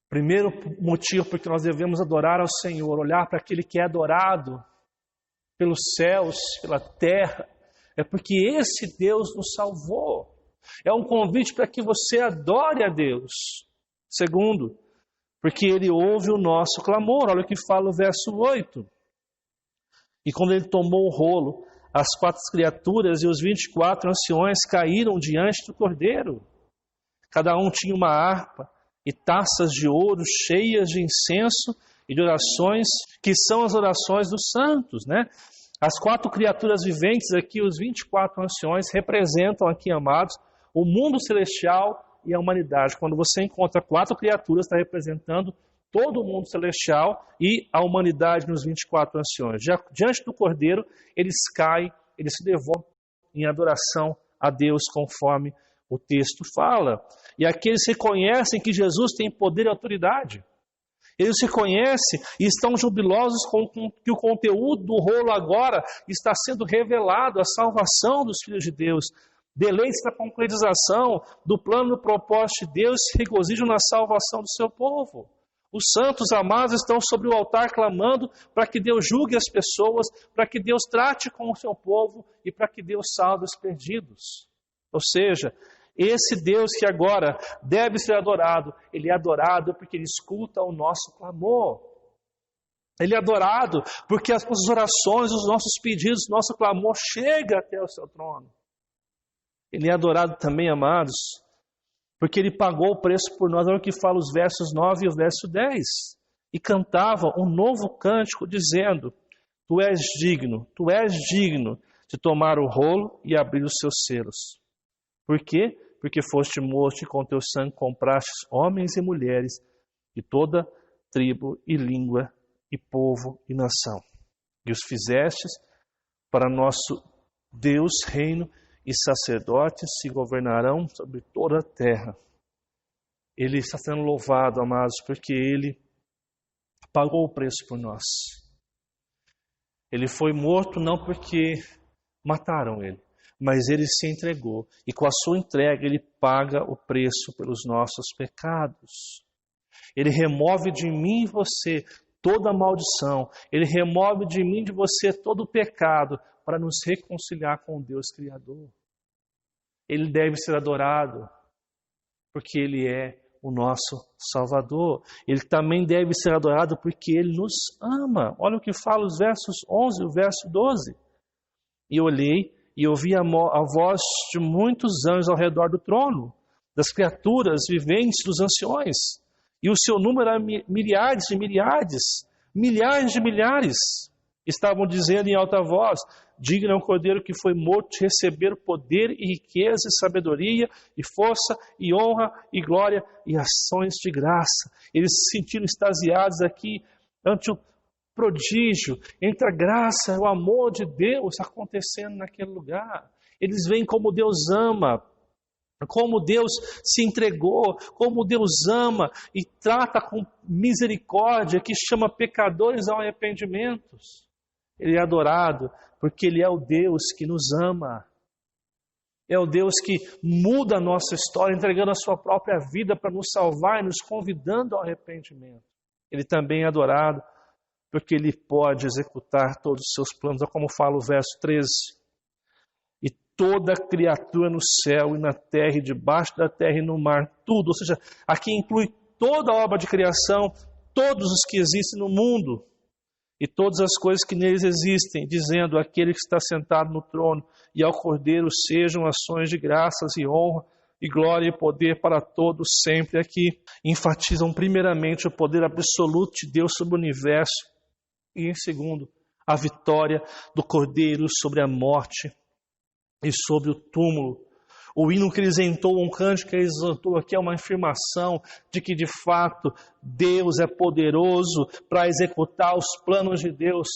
Primeiro motivo porque nós devemos adorar ao Senhor, olhar para aquele que é adorado pelos céus, pela terra, é porque esse Deus nos salvou. É um convite para que você adore a Deus. Segundo, porque Ele ouve o nosso clamor. Olha o que fala o verso 8. E quando Ele tomou o rolo, as 4 criaturas e os 24 anciões caíram diante do Cordeiro. Cada um tinha uma harpa e taças de ouro cheias de incenso e de orações, que são as orações dos santos, né? As 4 criaturas viventes aqui, os 24 anciões, representam aqui, amados, o mundo celestial e a humanidade. Quando você encontra 4 criaturas, está representando todo o mundo celestial e a humanidade nos 24 anciões. Diante do Cordeiro, eles caem, eles se devolvem em adoração a Deus, conforme o texto fala. E aqui eles reconhecem que Jesus tem poder e autoridade. Eles se conhecem e estão jubilosos com que o conteúdo do rolo agora está sendo revelado, a salvação dos filhos de Deus. Deleites na concretização do plano e do propósito de Deus, se regozijam na salvação do seu povo. Os santos amados estão sobre o altar clamando para que Deus julgue as pessoas, para que Deus trate com o seu povo e para que Deus salve os perdidos. Ou seja, esse Deus que agora deve ser adorado, Ele é adorado porque Ele escuta o nosso clamor. Ele é adorado porque as nossas orações, os nossos pedidos, o nosso clamor chega até o seu trono. Ele é adorado também, amados, porque Ele pagou o preço por nós. Olha o que fala os versos 9 e o verso 10. E cantava um novo cântico dizendo: Tu és digno de tomar o rolo e abrir os seus selos. Por quê? Porque foste morto e com teu sangue comprastes homens e mulheres de toda tribo e língua e povo e nação. E os fizestes para nosso Deus reino e sacerdotes se governarão sobre toda a terra. Ele está sendo louvado, amados, porque Ele pagou o preço por nós. Ele foi morto não porque mataram Ele, mas Ele se entregou. E com a sua entrega, Ele paga o preço pelos nossos pecados. Ele remove de mim e você toda a maldição. Ele remove de mim e de você todo o pecado para nos reconciliar com o Deus Criador. Ele deve ser adorado porque Ele é o nosso Salvador. Ele também deve ser adorado porque Ele nos ama. Olha o que fala os versos 11 e o verso 12. E olhei e ouvi a voz de muitos anjos ao redor do trono, das criaturas viventes, dos anciões. E o seu número era milhares de milhares, milhares de milhares. Estavam dizendo em alta voz: digno é o Cordeiro que foi morto de receber poder e riqueza e sabedoria e força e honra e glória e ações de graça. Eles se sentiram extasiados aqui ante o prodígio, entre a graça e o amor de Deus acontecendo naquele lugar. Eles veem como Deus ama, como Deus se entregou, como Deus ama e trata com misericórdia, que chama pecadores ao arrependimento. Ele é adorado porque Ele é o Deus que nos ama. É o Deus que muda a nossa história, entregando a sua própria vida para nos salvar e nos convidando ao arrependimento. Ele também é adorado porque Ele pode executar todos os seus planos. Olha como fala o verso 13. E toda criatura no céu e na terra e debaixo da terra e no mar, tudo. Ou seja, aqui inclui toda a obra de criação, todos os que existem no mundo e todas as coisas que neles existem, dizendo àquele que está sentado no trono e ao Cordeiro sejam ações de graças e honra e glória e poder para todos sempre. Aqui enfatizam primeiramente o poder absoluto de Deus sobre o universo e em segundo, a vitória do Cordeiro sobre a morte e sobre o túmulo. O hino que eles entoam, um cântico que eles entoam aqui é uma afirmação de que de fato Deus é poderoso para executar os planos de Deus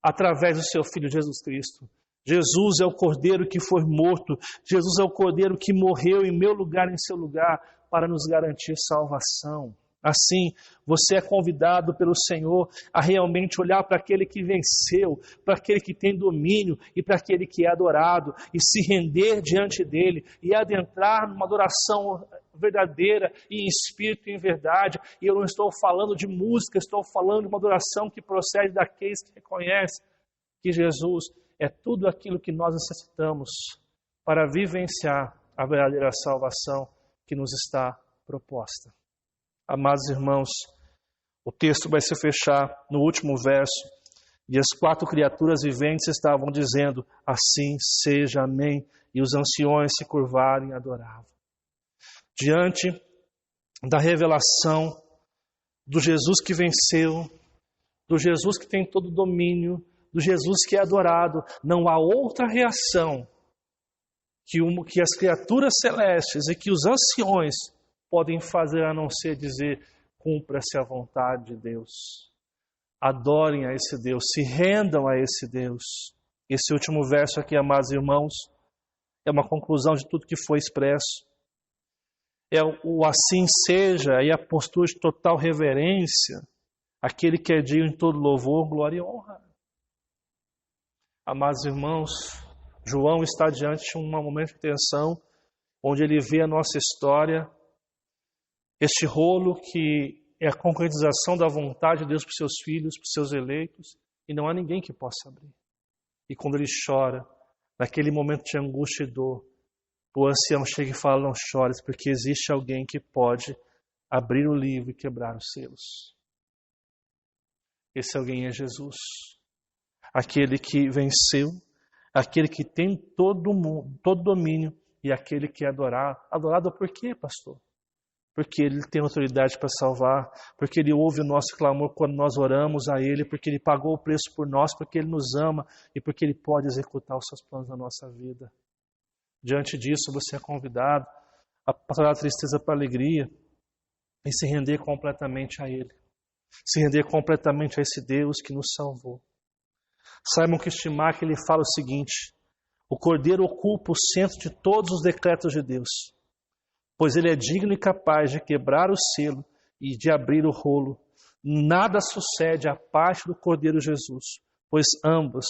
através do seu Filho Jesus Cristo. Jesus é o Cordeiro que foi morto, Jesus é o Cordeiro que morreu em meu lugar, em seu lugar, para nos garantir salvação. Assim, você é convidado pelo Senhor a realmente olhar para aquele que venceu, para aquele que tem domínio e para aquele que é adorado e se render diante dele e adentrar numa adoração verdadeira e em espírito e em verdade. E eu não estou falando de música, estou falando de uma adoração que procede daqueles que reconhecem que Jesus é tudo aquilo que nós necessitamos para vivenciar a verdadeira salvação que nos está proposta. Amados irmãos, o texto vai se fechar no último verso, e as 4 criaturas viventes estavam dizendo: assim seja, amém, e os anciões se curvaram e adoravam. Diante da revelação do Jesus que venceu, do Jesus que tem todo o domínio, do Jesus que é adorado, não há outra reação que as criaturas celestes e que os anciões podem fazer a não ser dizer: cumpra-se a vontade de Deus. Adorem a esse Deus, se rendam a esse Deus. Esse último verso aqui, amados irmãos, é uma conclusão de tudo que foi expresso. É o assim seja e a postura de total reverência, aquele que é digno em todo louvor, glória e honra. Amados irmãos, João está diante de um momento de tensão, onde ele vê a nossa história, este rolo que é a concretização da vontade de Deus para os seus filhos, para os seus eleitos, e não há ninguém que possa abrir. E quando ele chora, naquele momento de angústia e dor, o ancião chega e fala: não chores, porque existe alguém que pode abrir o livro e quebrar os selos. Esse alguém é Jesus, aquele que venceu, aquele que tem todo domínio e aquele que é adorado. Adorado por quê, pastor? Porque Ele tem autoridade para salvar, porque Ele ouve o nosso clamor quando nós oramos a Ele, porque Ele pagou o preço por nós, porque Ele nos ama e porque Ele pode executar os seus planos na nossa vida. Diante disso, você é convidado a passar da tristeza para a alegria e se render completamente a Ele. Se render completamente a esse Deus que nos salvou. Saibam que Stimac, ele fala o seguinte: o Cordeiro ocupa o centro de todos os decretos de Deus, pois ele é digno e capaz de quebrar o selo e de abrir o rolo. Nada sucede à parte do Cordeiro Jesus, pois ambas,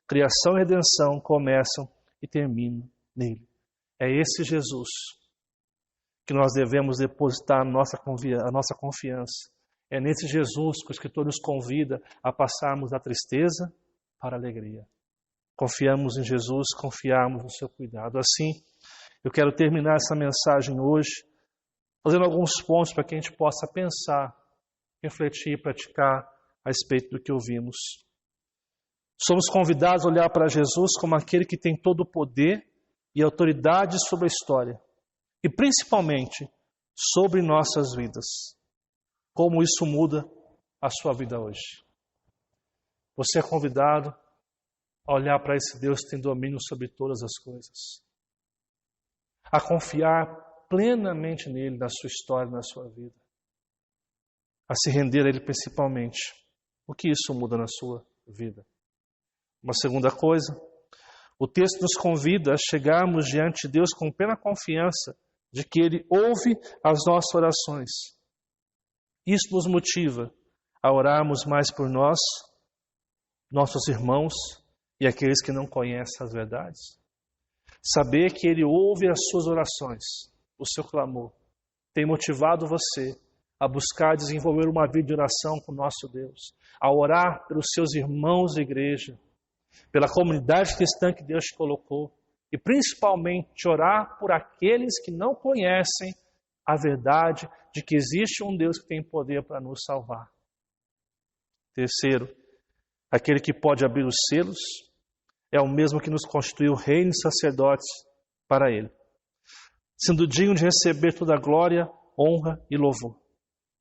criação e redenção, começam e terminam nele. É esse Jesus que nós devemos depositar a nossa confiança. É nesse Jesus que o Escritor nos convida a passarmos da tristeza para a alegria. Confiamos em Jesus, confiamos no seu cuidado. Assim, eu quero terminar essa mensagem hoje fazendo alguns pontos para que a gente possa pensar, refletir e praticar a respeito do que ouvimos. Somos convidados a olhar para Jesus como aquele que tem todo o poder e autoridade sobre a história e principalmente sobre nossas vidas. Como isso muda a sua vida hoje? Você é convidado a olhar para esse Deus que tem domínio sobre todas as coisas, a confiar plenamente nele, na sua história, na sua vida, a se render a ele principalmente. O que isso muda na sua vida? Uma segunda coisa, o texto nos convida a chegarmos diante de Deus com plena confiança de que ele ouve as nossas orações. Isso nos motiva a orarmos mais por nós, nossos irmãos e aqueles que não conhecem as verdades. Saber que ele ouve as suas orações, o seu clamor, tem motivado você a buscar desenvolver uma vida de oração com o nosso Deus, a orar pelos seus irmãos de igreja, pela comunidade cristã que Deus te colocou e principalmente orar por aqueles que não conhecem a verdade de que existe um Deus que tem poder para nos salvar. Terceiro, aquele que pode abrir os selos é o mesmo que nos constituiu reino e sacerdotes para ele, sendo digno de receber toda a glória, honra e louvor.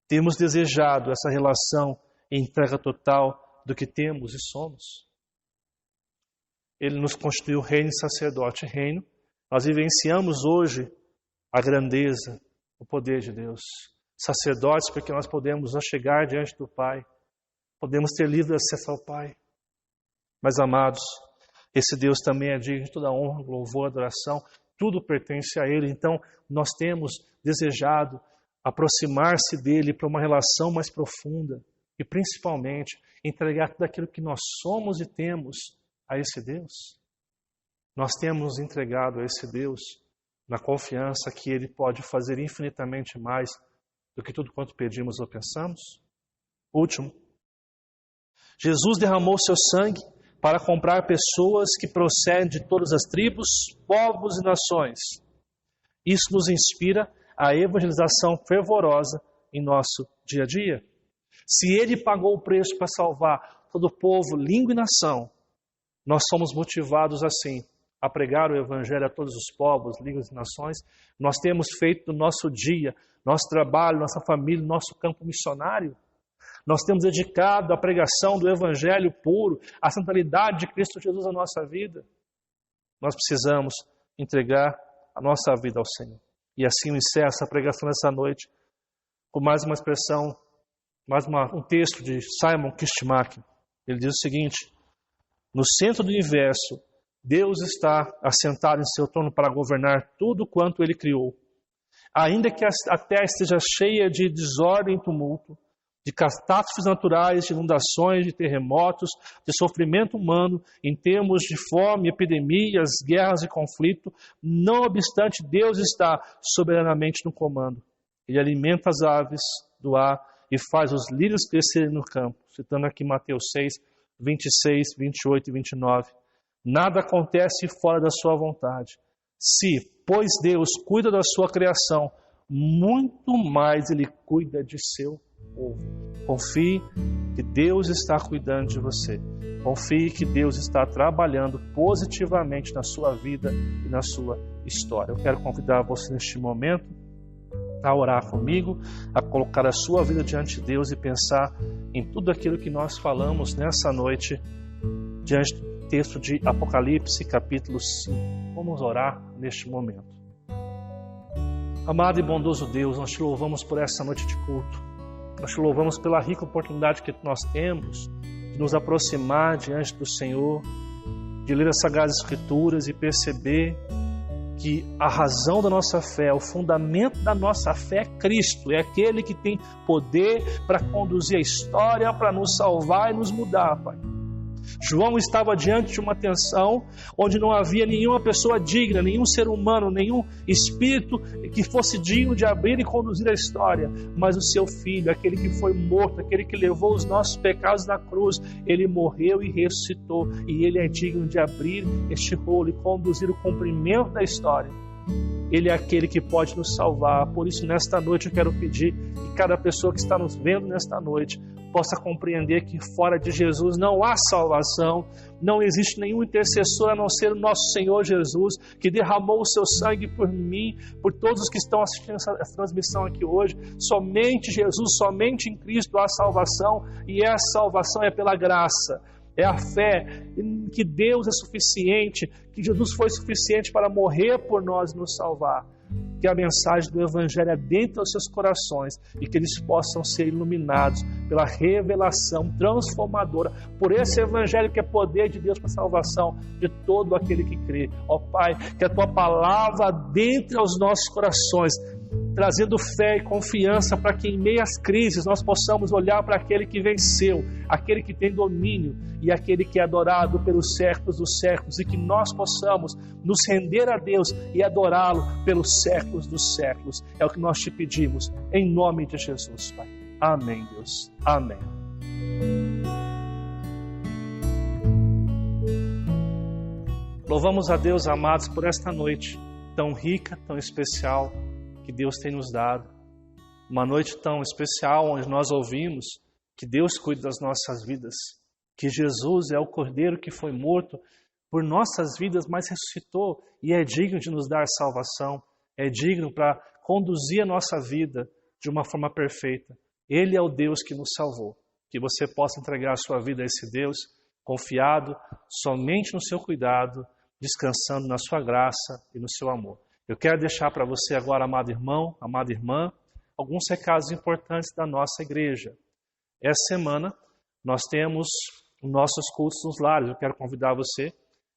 Temos desejado essa relação e entrega total do que temos e somos. Ele nos constituiu reino e sacerdote. Reino, nós vivenciamos hoje a grandeza, o poder de Deus. Sacerdotes, porque nós podemos nos chegar diante do Pai, podemos ter livre acesso ao Pai. Mas, amados, esse Deus também é digno de toda honra, louvor, adoração, tudo pertence a Ele. Então, nós temos desejado aproximar-se dEle para uma relação mais profunda e, principalmente, entregar tudo aquilo que nós somos e temos a esse Deus. Nós temos entregado a esse Deus na confiança que Ele pode fazer infinitamente mais do que tudo quanto pedimos ou pensamos. Último, Jesus derramou seu sangue para comprar pessoas que procedem de todas as tribos, povos e nações. Isso nos inspira a evangelização fervorosa em nosso dia a dia. Se Ele pagou o preço para salvar todo o povo, língua e nação, nós somos motivados assim a pregar o Evangelho a todos os povos, línguas e nações. Nós temos feito do nosso dia, nosso trabalho, nossa família, nosso campo missionário. Nós temos dedicado a pregação do Evangelho puro, a centralidade de Cristo Jesus na nossa vida. Nós precisamos entregar a nossa vida ao Senhor. E assim eu encerro essa pregação nessa noite com mais uma expressão, um texto de Simon Kistemaker. Ele diz o seguinte: no centro do universo, Deus está assentado em seu trono para governar tudo quanto Ele criou. Ainda que a terra esteja cheia de desordem e tumulto, de catástrofes naturais, de inundações, de terremotos, de sofrimento humano, em termos de fome, epidemias, guerras e conflito, não obstante, Deus está soberanamente no comando. Ele alimenta as aves do ar e faz os lírios crescerem no campo. Citando aqui Mateus 6, 26, 28 e 29. Nada acontece fora da sua vontade. Se, pois Deus cuida da sua criação, muito mais Ele cuida de seu povo. Confie que Deus está cuidando de você. Confie que Deus está trabalhando positivamente na sua vida e na sua história. Eu quero convidar você neste momento a orar comigo, a colocar a sua vida diante de Deus e pensar em tudo aquilo que nós falamos nessa noite diante do texto de Apocalipse, capítulo 5. Vamos orar neste momento. Amado e bondoso Deus, nós te louvamos por essa noite de culto. Nós te louvamos pela rica oportunidade que nós temos de nos aproximar diante do Senhor, de ler as Sagradas Escrituras e perceber que a razão da nossa fé, o fundamento da nossa fé é Cristo, é aquele que tem poder para conduzir a história, para nos salvar e nos mudar, Pai. João estava diante de uma tensão onde não havia nenhuma pessoa digna, nenhum ser humano, nenhum espírito que fosse digno de abrir e conduzir a história, mas o seu filho, aquele que foi morto, aquele que levou os nossos pecados na cruz, ele morreu e ressuscitou, e ele é digno de abrir este rolo e conduzir o cumprimento da história. Ele é aquele que pode nos salvar. Por isso, nesta noite, eu quero pedir que cada pessoa que está nos vendo nesta noite possa compreender que fora de Jesus não há salvação, não existe nenhum intercessor a não ser o nosso Senhor Jesus, que derramou o seu sangue por mim, por todos os que estão assistindo essa transmissão aqui hoje. Somente Jesus, somente em Cristo há salvação, e essa salvação é pela graça. É a fé em que Deus é suficiente, que Jesus foi suficiente para morrer por nós e nos salvar. Que a mensagem do Evangelho adentre aos seus corações e que eles possam ser iluminados pela revelação transformadora, por esse Evangelho que é poder de Deus para a salvação de todo aquele que crê. Ó Pai, que a Tua palavra adentre aos nossos corações, trazendo fé e confiança para que em meio às crises nós possamos olhar para aquele que venceu, aquele que tem domínio e aquele que é adorado pelos séculos dos séculos, e que nós possamos nos render a Deus e adorá-lo pelos séculos dos séculos. É o que nós te pedimos, em nome de Jesus, Pai. Amém, Deus. Amém. Louvamos a Deus, amados, por esta noite tão rica, tão especial que Deus tem nos dado. Uma noite tão especial onde nós ouvimos que Deus cuida das nossas vidas, que Jesus é o Cordeiro que foi morto por nossas vidas, mas ressuscitou e é digno de nos dar salvação, é digno para conduzir a nossa vida de uma forma perfeita. Ele é o Deus que nos salvou. Que você possa entregar a sua vida a esse Deus, confiado somente no seu cuidado, descansando na sua graça e no seu amor. Eu quero deixar para você agora, amado irmão, amada irmã, alguns recados importantes da nossa igreja. Essa semana nós temos os nossos cultos nos lares. Eu quero convidar você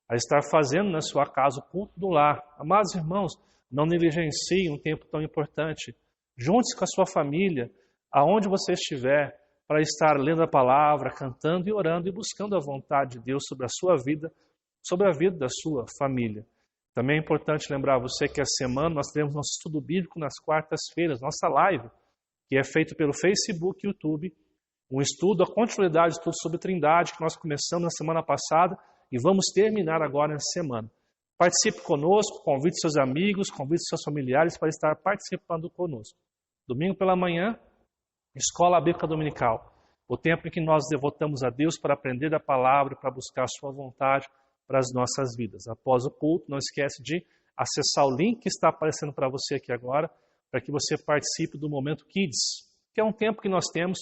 a estar fazendo na sua casa o culto do lar. Amados irmãos, não negligencie um tempo tão importante. Junte-se com a sua família, aonde você estiver, para estar lendo a palavra, cantando e orando e buscando a vontade de Deus sobre a sua vida, sobre a vida da sua família. Também é importante lembrar a você que essa semana nós teremos nosso estudo bíblico nas quartas-feiras, nossa live, que é feito pelo Facebook e YouTube, um estudo, a continuidade de tudo sobre Trindade, que nós começamos na semana passada e vamos terminar agora nessa semana. Participe conosco, convide seus amigos, convide seus familiares para estar participando conosco. Domingo pela manhã, Escola Bíblica Dominical, o tempo em que nós devotamos a Deus para aprender da palavra, para buscar a sua vontade para as nossas vidas. Após o culto, não esquece de acessar o link que está aparecendo para você aqui agora, para que você participe do Momento Kids, que é um tempo que nós temos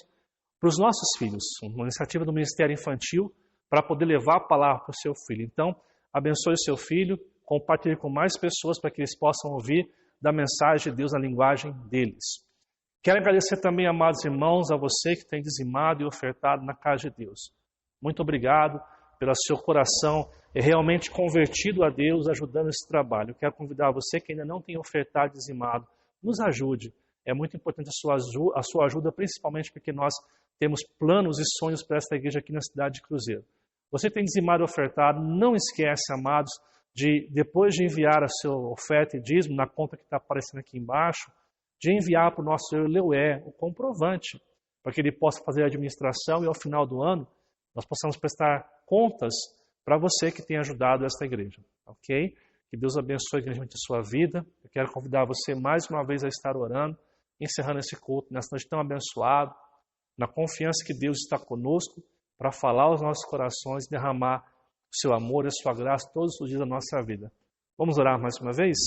para os nossos filhos, uma iniciativa do Ministério Infantil para poder levar a palavra para o seu filho. Então, abençoe o seu filho, compartilhe com mais pessoas para que eles possam ouvir da mensagem de Deus na linguagem deles. Quero agradecer também, amados irmãos, a você que tem dizimado e ofertado na casa de Deus. Muito obrigado pelo seu coração realmente convertido a Deus, ajudando esse trabalho. Eu quero convidar você que ainda não tem ofertado e dizimado, nos ajude. É muito importante a sua ajuda, principalmente porque nós temos planos e sonhos para esta igreja aqui na cidade de Cruzeiro. Você tem dizimado e ofertado, não esquece, amados, de depois de enviar a sua oferta e dízimo na conta que está aparecendo aqui embaixo, de enviar para o nosso Leué o comprovante, para que ele possa fazer a administração e ao final do ano nós possamos prestar contas para você que tem ajudado esta igreja, ok? Que Deus abençoe grandemente a sua vida. Eu quero convidar você mais uma vez a estar orando, encerrando esse culto nessa noite tão abençoada, na confiança que Deus está conosco para falar aos nossos corações e derramar o seu amor e a sua graça todos os dias da nossa vida. Vamos orar mais uma vez?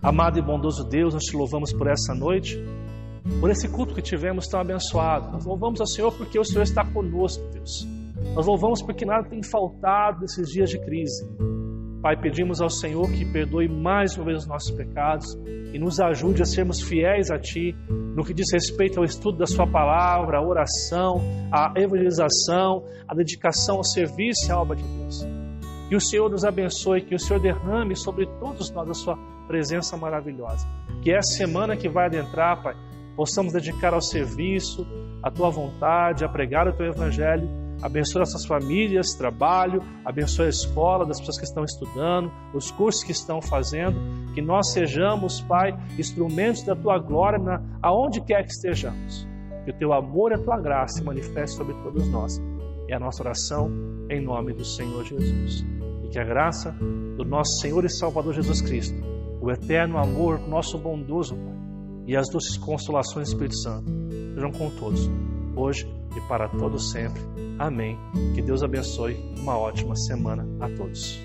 Amado e bondoso Deus, nós te louvamos por essa noite, por esse culto que tivemos tão abençoado. Nós louvamos ao Senhor porque o Senhor está conosco, Deus. Nós louvamos porque nada tem faltado nesses dias de crise. Pai, pedimos ao Senhor que perdoe mais uma vez os nossos pecados e nos ajude a sermos fiéis a Ti no que diz respeito ao estudo da Sua palavra, a oração, a evangelização, a dedicação ao serviço e à obra de Deus. Que o Senhor nos abençoe, que o Senhor derrame sobre todos nós a sua presença maravilhosa. Que essa semana que vai adentrar, Pai, possamos dedicar ao serviço, à Tua vontade, a pregar o Teu Evangelho. Abençoe nossas famílias, trabalho, abençoe a escola das pessoas que estão estudando, os cursos que estão fazendo, que nós sejamos, Pai, instrumentos da Tua glória aonde quer que estejamos. Que o Teu amor e a Tua graça se manifeste sobre todos nós. É a nossa oração em nome do Senhor Jesus. E que a graça do nosso Senhor e Salvador Jesus Cristo, o eterno amor do nosso bondoso Pai e as doces consolações do Espírito Santo sejam com todos, hoje e para todos sempre. Amém. Que Deus abençoe. Uma ótima semana a todos.